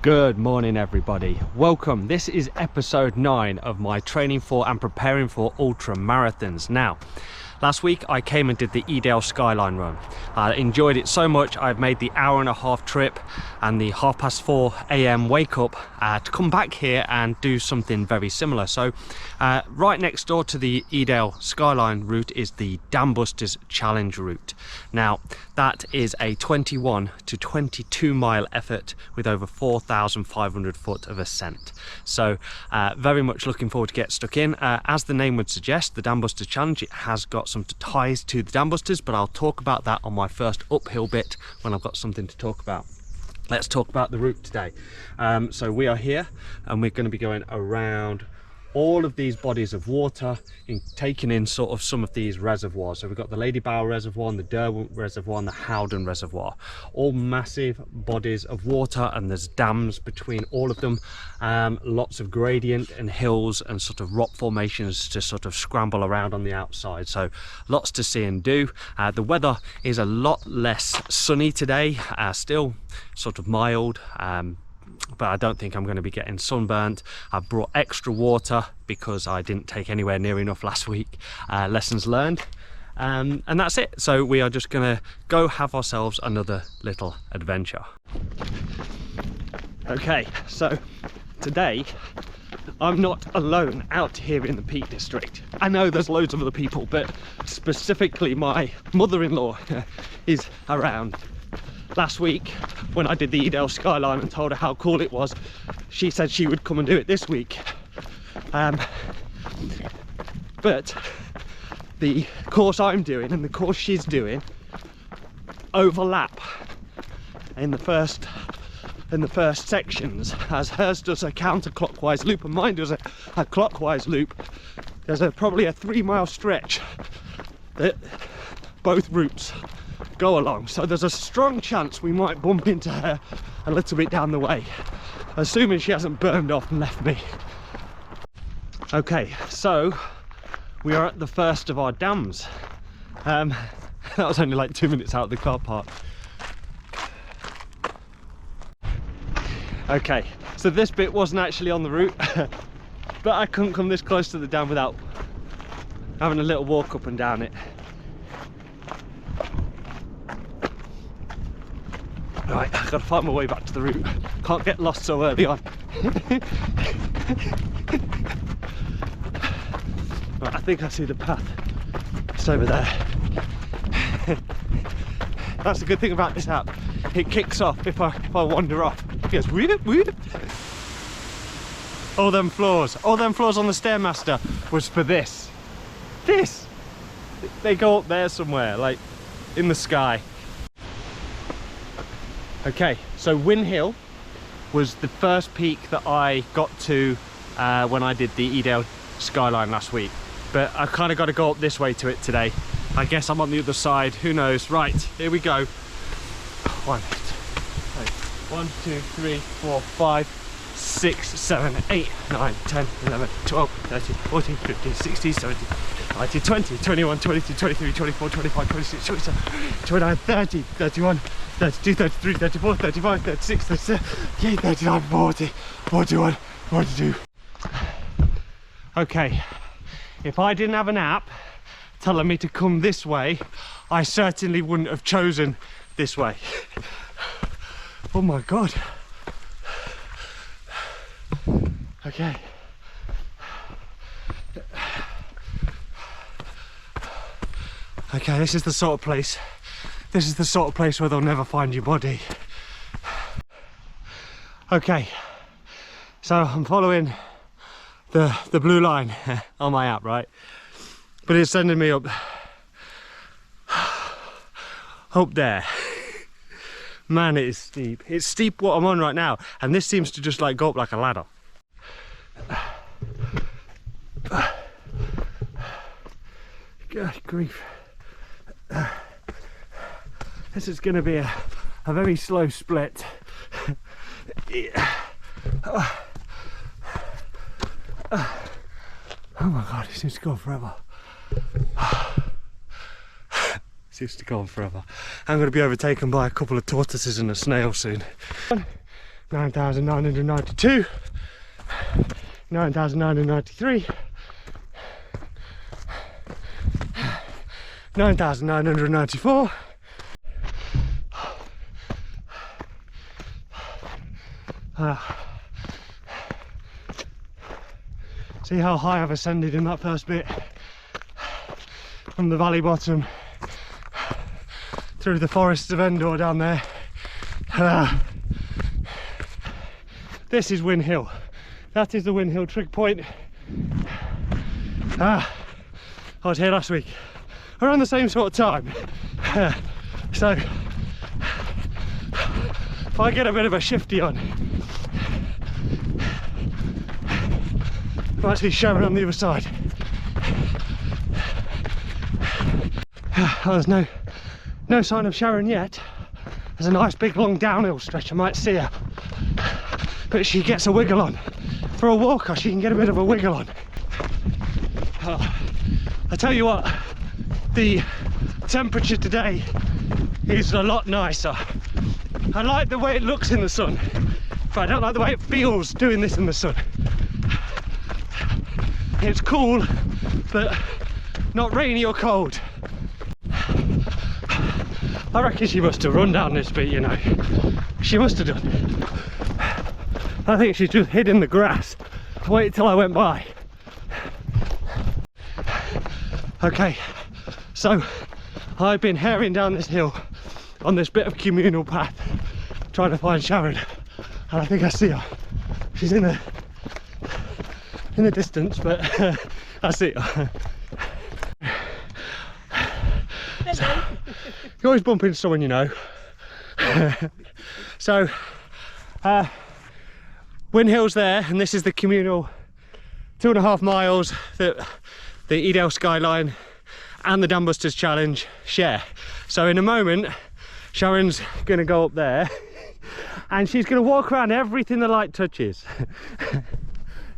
Good morning everybody, welcome. This is episode 9 of my training for and preparing for ultra marathons. Now, last week I came and did the Edale Skyline run. I enjoyed it so much I've made the hour-and-a-half trip and the 4:30 AM wake up to come back here and do something very similar. So right next door to the Edale Skyline route is the Dambusters Challenge route. Now that is a 21 to 22 mile effort with over 4,500 foot of ascent. So very much looking forward to get stuck in. As the name would suggest, the Dambusters Challenge, it has got some ties to the Dambusters, but I'll talk about that on my first uphill bit when I've got something to talk about. Let's talk about the route today. So we are here and we're going to be going around all of these bodies of water, taking in sort of some of these reservoirs. So we've got the Lady Bower Reservoir and the Derwent Reservoir and the Howden Reservoir, all massive bodies of water, and there's dams between all of them. Lots of gradient and hills and sort of rock formations to sort of scramble around on the outside, so lots to see and do. The weather is a lot less sunny today, still sort of mild, but I don't think I'm going to be getting sunburnt. I've brought extra water because I didn't take anywhere near enough last week. Lessons learned, and that's it. So we are just going to go have ourselves another little adventure. Okay, so today I'm not alone out here in the Peak District. I know there's loads of other people, but specifically my mother-in-law is around. Last week when I did the Edale Skyline and told her how cool it was, she said she would come and do it this week. But the course I'm doing and the course she's doing overlap in the first sections, as hers does a counterclockwise loop and mine does a clockwise loop. There's probably a 3-mile stretch that both routes go along, so there's a strong chance we might bump into her a little bit down the way, assuming she hasn't burned off and left me. Okay, so we are at the first of our dams. That was only like 2 minutes out of the car park. Okay, so this bit wasn't actually on the route, but I couldn't come this close to the dam without having a little walk up and down it. Right, I've got to find my way back to the route. Can't get lost so early on. Right, I think I see the path. It's over there. That's the good thing about this app. It kicks off if I wander off. It goes whoop, whoop. All them floors on the Stairmaster was for this. They go up there somewhere, like in the sky. Okay, so Win Hill was the first peak that I got to when I did the Edale Skyline last week, but I kind of got to go up this way to it today. I guess I'm on the other side, who knows. Right, here we go. 1, 2, 3, 4, 5, 6, 7, 8, 9, 10, 11, 12, 13, 14, 15, 16, 17, 19, 20, 21, 22, 23, 24, 25, 26, 27, 29, 30, 31, 32, 33, 34, 35, 36, 37, 38, 39, 40, 41, 42. Okay, if I didn't have an app telling me to come this way, I certainly wouldn't have chosen this way. Oh my God. Okay. Okay, this is the sort of place where they'll never find your body. Okay, so I'm following the blue line on my app, right? But it's sending me up there. Man, it is steep. It's steep what I'm on right now, and this seems to just like go up like a ladder. God grief. This is going to be a very slow split. Oh my God, it seems to go on forever. Seems to go on forever. I'm going to be overtaken by a couple of tortoises and a snail soon. 9,992, 9,993, 9,994. See how high I've ascended in that first bit, from the valley bottom through the forests of Endor down there. This is Win Hill. That is the Win Hill trig point. I was here last week around the same sort of time. So if I get a bit of a shifty on, I'm actually showing on the other side. Oh, there's no sign of Sharon yet. There's a nice big long downhill stretch, I might see her. But she gets a wiggle on. For a walker, she can get a bit of a wiggle on. Oh, I tell you what, the temperature today is a lot nicer. I like the way it looks in the sun, but I don't like the way it feels doing this in the sun. It's cool, but not rainy or cold. I reckon she must have run down this bit, you know. She must have done. I think she's just hid in the grass. Wait till I went by. Okay, so I've been herring down this hill on this bit of communal path, trying to find Sharon, and I think I see her. She's in the distance, but I see her. You always bump into someone you know. So Win Hill's there, and this is the communal 2.5 miles that the Edale skyline and the Dambusters Challenge share. So in a moment Sharon's gonna go up there and she's gonna walk around everything the light touches.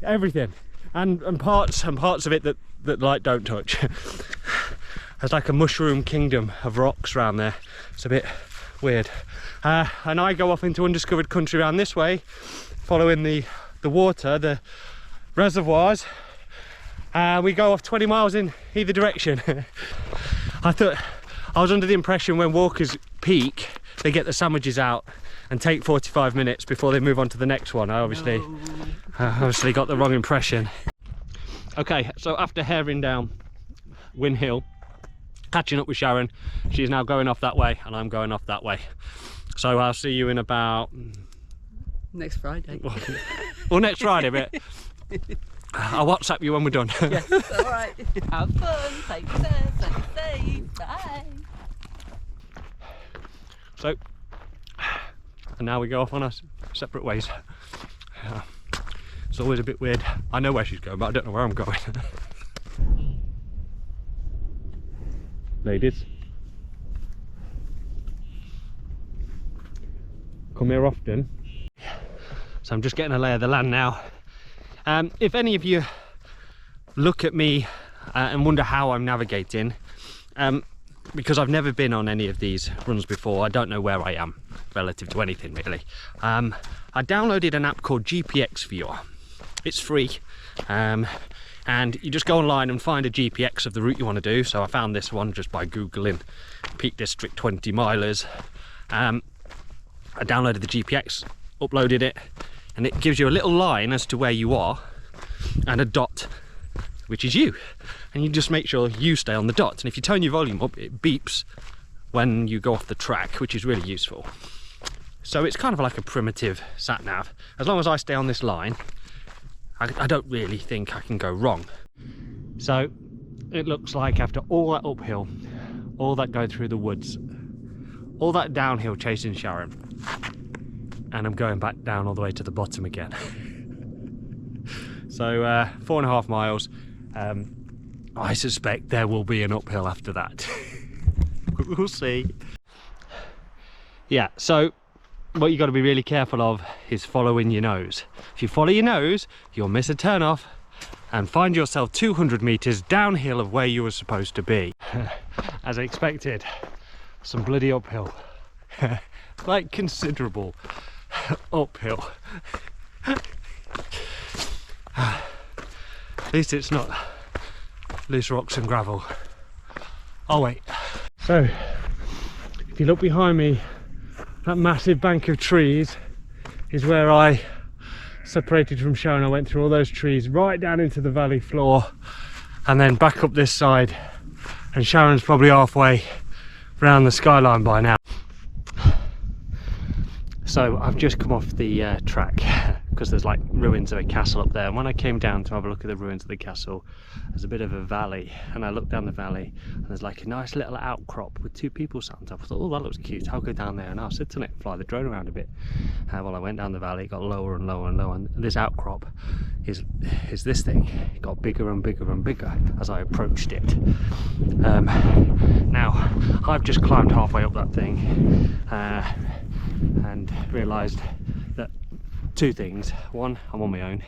Everything, and parts of it that the light don't touch. There's like a mushroom kingdom of rocks around there. It's a bit weird. And I go off into undiscovered country around this way, following the water, the reservoirs. We go off 20 miles in either direction. I was under the impression when walkers peak, they get the sandwiches out and take 45 minutes before they move on to the next one. I obviously got the wrong impression. Okay, so after herring down Win Hill, catching up with Sharon, she's now going off that way and I'm going off that way. So I'll see you in about... next Friday. Well, next Friday, but I'll WhatsApp you when we're done. Yes, alright. Have fun, take care, stay safe, bye. So, and now we go off on our separate ways. It's always a bit weird. I know where she's going, but I don't know where I'm going. Ladies, come here often. So I'm just getting a lay of the land now. If any of you look at me and wonder how I'm navigating, because I've never been on any of these runs before, I don't know where I am relative to anything really. I downloaded an app called GPX Viewer. It's free, and you just go online and find a GPX of the route you want to do. So I found this one just by googling Peak District 20 milers. I downloaded the GPX, uploaded it, and it gives you a little line as to where you are and a dot, which is you, and you just make sure you stay on the dot. And if you turn your volume up, it beeps when you go off the track, which is really useful. So it's kind of like a primitive sat nav. As long as I stay on this line, I don't really think I can go wrong. So it looks like after all that uphill, all that going through the woods, all that downhill chasing Sharon, and I'm going back down all the way to the bottom again. So 4.5 miles. I suspect there will be an uphill after that. We'll see. Yeah, so what you got to be really careful of is following your nose. If you follow your nose, you'll miss a turn off and find yourself 200 meters downhill of where you were supposed to be. As I expected, some bloody uphill. Like considerable. uphill. At least it's not loose rocks and gravel. Oh wait. So if you look behind me, that massive bank of trees is where I separated from Sharon. I went through all those trees right down into the valley floor and then back up this side, and Sharon's probably halfway around the skyline by now. So I've just come off the track because there's like ruins of a castle up there, and when I came down to have a look at the ruins of the castle, there's a bit of a valley, and I looked down the valley and there's like a nice little outcrop with two people sat on top. I thought, oh, that looks cute, I'll go down there and I'll sit on it, fly the drone around a bit. Well, I went down the valley, it got lower and lower and lower, and this outcrop is this thing. It got bigger and bigger and bigger as I approached it. Now I've just climbed halfway up that thing and realised that two things: one, I'm on my own,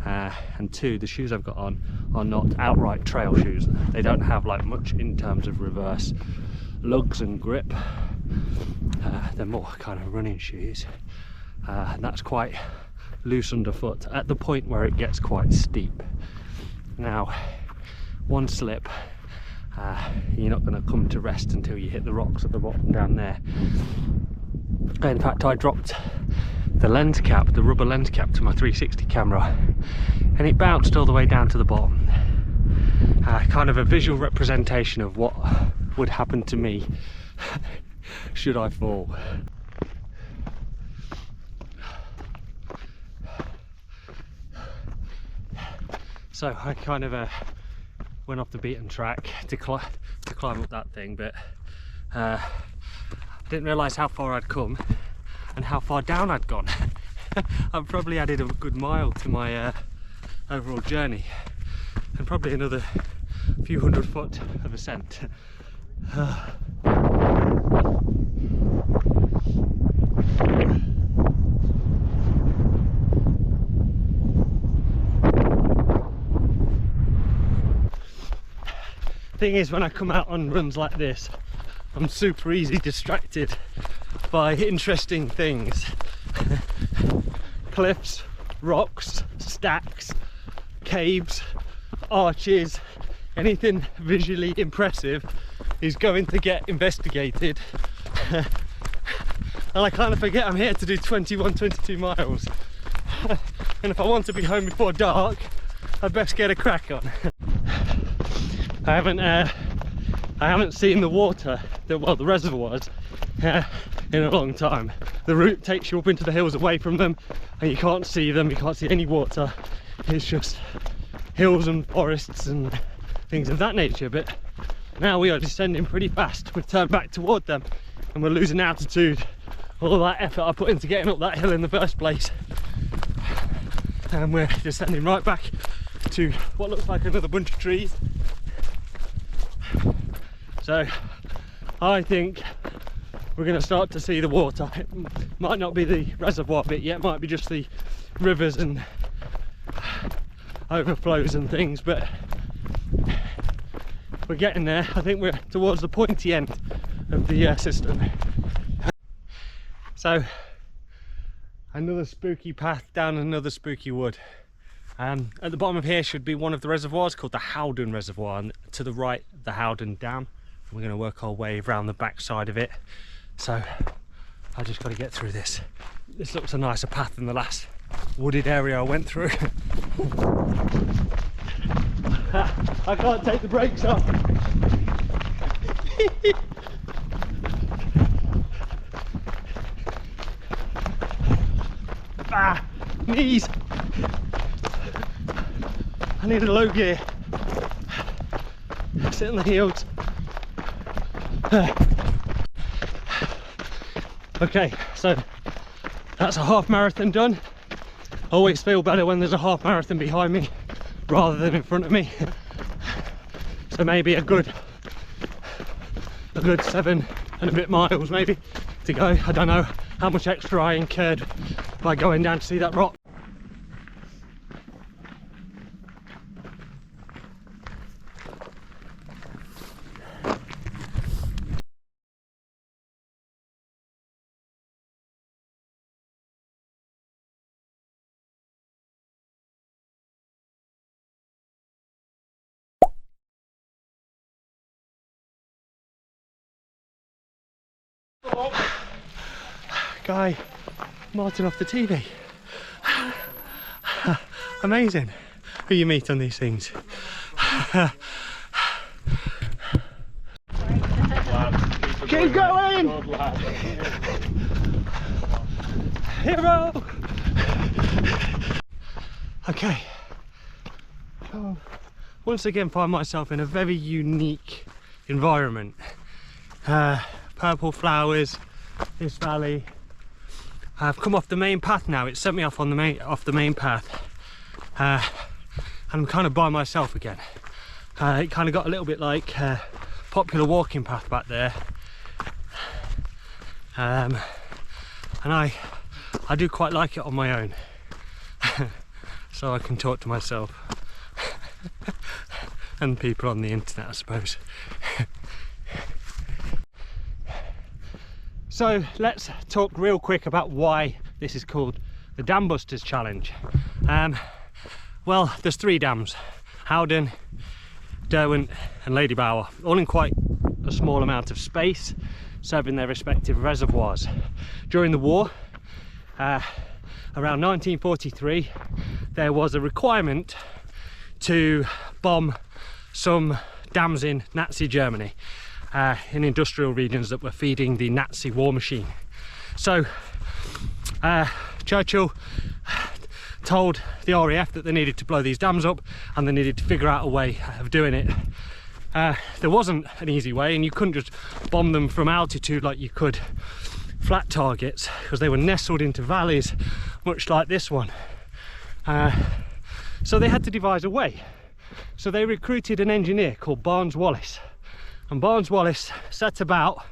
and two, the shoes I've got on are not outright trail shoes. They don't have like much in terms of reverse lugs and grip. They're more kind of running shoes, and that's quite loose underfoot at the point where it gets quite steep. Now one slip, you're not going to come to rest until you hit the rocks at the bottom down there. In fact, I dropped the lens cap, the rubber lens cap, to my 360 camera, and it bounced all the way down to the bottom. Kind of a visual representation of what would happen to me should I fall. So I kind of went off the beaten track to climb up that thing, but I didn't realise how far I'd come and how far down I'd gone. I've probably added a good mile to my overall journey, and probably another few hundred foot of ascent. Thing is, when I come out on runs like this, I'm super easy distracted by interesting things. Cliffs, rocks, stacks, caves, arches, anything visually impressive is going to get investigated. And I kind of forget I'm here to do 21-22 miles. And if I want to be home before dark, I'd best get a crack on. I haven't seen the water, the reservoirs, in a long time. The route takes you up into the hills away from them, and you can't see them, you can't see any water. It's just hills and forests and things of that nature. But now we are descending pretty fast. We've turned back toward them and we're losing altitude. All that effort I put into getting up that hill in the first place, and we're descending right back to what looks like another bunch of trees. So I think we're going to start to see the water. It might not be the reservoir bit yet, it might be just the rivers and overflows and things, but we're getting there. I think we're towards the pointy end of the system. So another spooky path down another spooky wood. At the bottom of here should be one of the reservoirs called the Howden Reservoir, and to the right the Howden Dam. We're going to work our way around the back side of it, so I just got to get through this. This looks a nicer path than the last wooded area I went through. I can't take the brakes off. Knees. I need a low gear. Sit on the heels. Okay, so that's a half marathon done. Always feel better when there's a half marathon behind me rather than in front of me. So maybe a good 7 and a bit miles maybe to go. I don't know how much extra I incurred by going down to see that rock. Guy Martin off the TV. Amazing who you meet on these things. Keep going! Hero! Okay. Once again find myself in a very unique environment. Purple flowers, this valley. I've come off the main path now. It sent me off on the main path. And I'm kind of by myself again. It kind of got a little bit like popular walking path back there. And I do quite like it on my own. So I can talk to myself. And people on the internet, I suppose. So let's talk real quick about why this is called the Dambusters Challenge. Well, there's 3 dams: Howden, Derwent and Lady Bower, all in quite a small amount of space, serving their respective reservoirs. During the war, around 1943, there was a requirement to bomb some dams in Nazi Germany, in industrial regions that were feeding the Nazi war machine. So Churchill told the RAF that they needed to blow these dams up and they needed to figure out a way of doing it. There wasn't an easy way, and you couldn't just bomb them from altitude like you could flat targets, because they were nestled into valleys much like this one. So they had to devise a way. So they recruited an engineer called Barnes-Wallis, and Barnes-Wallis set about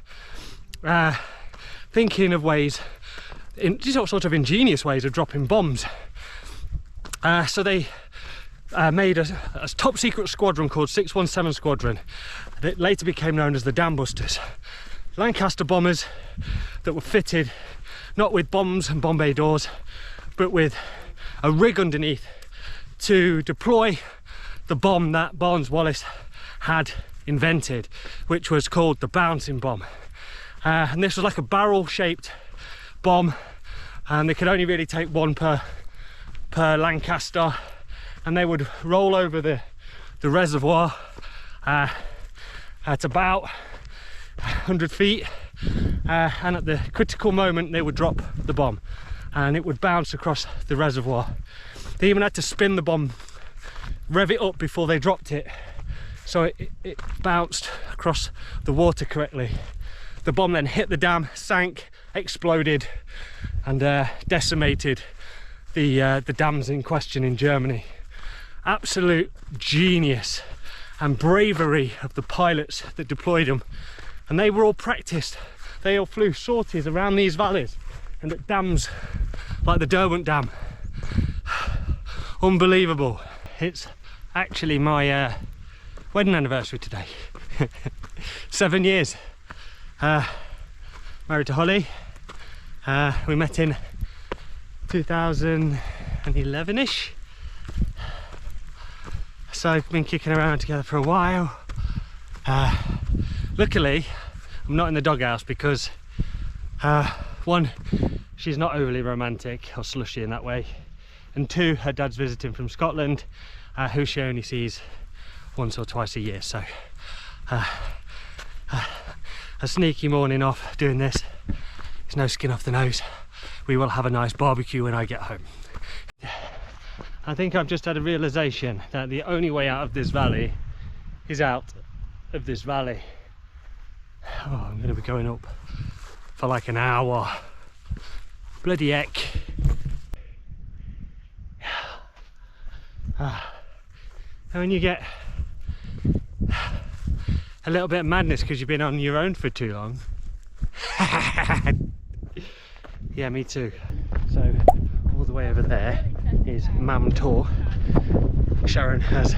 thinking of ways, sort of ingenious ways of dropping bombs. So they made a top secret squadron called 617 Squadron that later became known as the Dambusters. Lancaster bombers that were fitted not with bombs and bomb bay doors, but with a rig underneath to deploy the bomb that Barnes-Wallis had invented, which was called the bouncing bomb. And this was like a barrel shaped bomb, and they could only really take one per Lancaster, and they would roll over the reservoir at about 100 feet, and at the critical moment they would drop the bomb and it would bounce across the reservoir. They even had to spin the bomb, rev it up before they dropped it, so it bounced across the water correctly. The bomb then hit the dam, sank, exploded, and decimated the dams in question in Germany. Absolute genius and bravery of the pilots that deployed them, and they were all practiced. They all flew sorties around these valleys and at dams like the Derwent Dam. Unbelievable. It's actually my wedding anniversary today. 7 years. Married to Holly. We met in 2011-ish. So I've been kicking around together for a while. Luckily, I'm not in the doghouse because one, she's not overly romantic or slushy in that way, and two, her dad's visiting from Scotland, who she only sees once or twice a year. So a sneaky morning off doing this. There's no skin off the nose. We will have a nice barbecue when I get home. I think I've just had a realization that the only way out of this valley is out of this valley. Oh, I'm going to be going up for like an hour. Bloody heck. And when you get a little bit of madness because you've been on your own for too long. Yeah, me too. So all the way over there is Mam Tor. Sharon has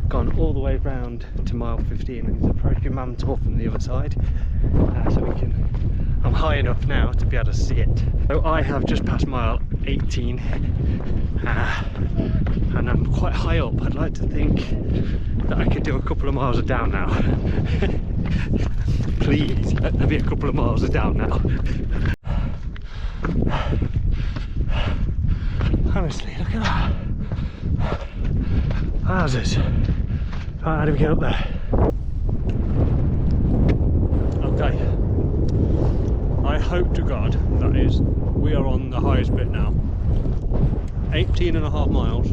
gone all the way round to mile 15 and is approaching Mam Tor from the other side, so I'm high enough now to be able to see it. So I have just passed mile 18, and I'm quite high up. I'd like to think that I could do a couple of miles of down now. Please let there be a couple of miles of down now. Honestly, look at that. Houses. Right, how do we get up there? Okay. I hope to God, that is, we are on the highest bit now. 18.5 miles.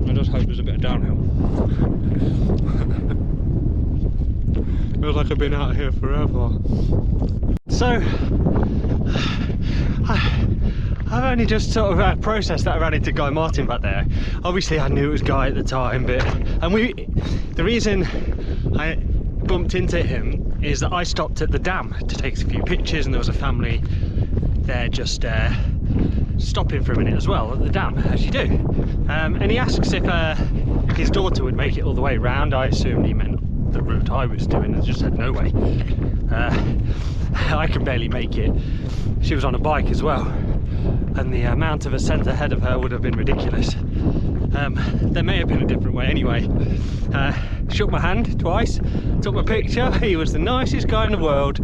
I just hope there's a bit of downhill. Feels like I've been out here forever. So, I've only just sort of processed that I ran into Guy Martin back there. Obviously I knew it was Guy at the time, but the reason I bumped into him is that I stopped at the dam to take a few pictures, and there was a family there just stopping for a minute as well at the dam, as you do. And he asks if his daughter would make it all the way round. I assumed he meant the route I was doing, and just said no way. I can barely make it. She was on a bike as well, and the amount of ascent ahead of her would have been ridiculous. There may have been a different way anyway. Shook my hand twice, took my picture. He was the nicest guy in the world,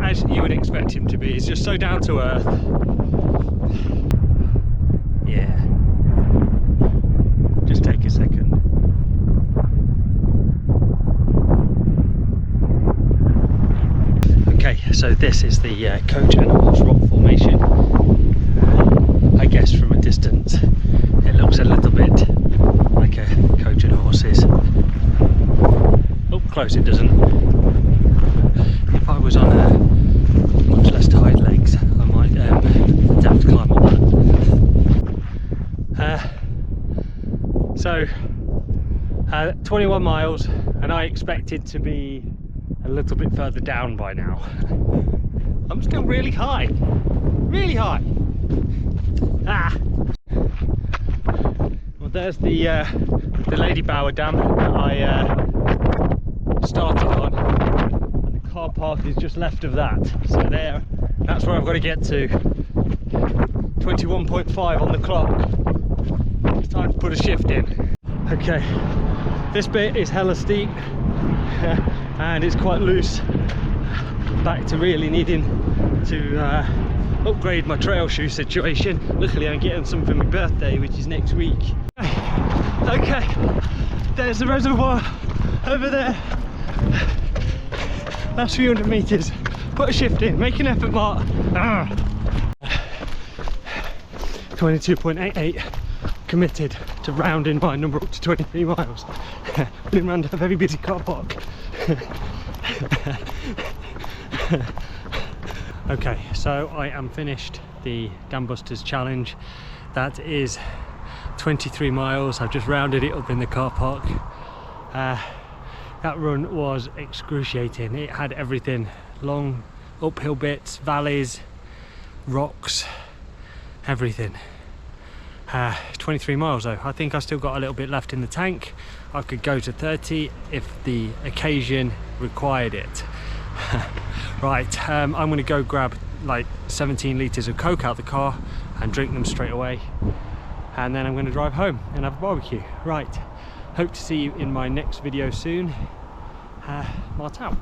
as you would expect him to be. He's just so down to earth. Yeah. Just take a second. Okay, so this is the coach and horse rock formation. I guess from a distance it looks a little bit like a coach and horses. Up close it doesn't. If I was on much less tired legs, I might attempt to climb up that. So 21 miles, and I expected to be a little bit further down by now. I'm still really high. Really high. Ah. Well, there's the Lady Bower Dam that I started on, and the car park is just left of that. So that's where I've got to get to. 21.5 on the clock. It's time to put a shift in. Okay, this bit is hella steep and it's quite loose. Back to really needing to upgrade my trail shoe situation. Luckily I'm getting some for my birthday, which is next week. Okay, there's the reservoir over there. Last few hundred meters. Put a shift in, make an effort, Mark. 22.88. Committed to rounding my number up to 23 miles. Been round a very busy car park. Okay, so I am finished the Dambusters Challenge. That is 23 miles. I've just rounded it up in the car park. That run was excruciating. It had everything: long uphill bits, valleys, rocks, everything. 23 miles though. I think I still got a little bit left in the tank. I could go to 30 if the occasion required it. Right, I'm going to go grab like 17 litres of Coke out the car and drink them straight away, and then I'm going to drive home and have a barbecue. Right, hope to see you in my next video soon. Mart out.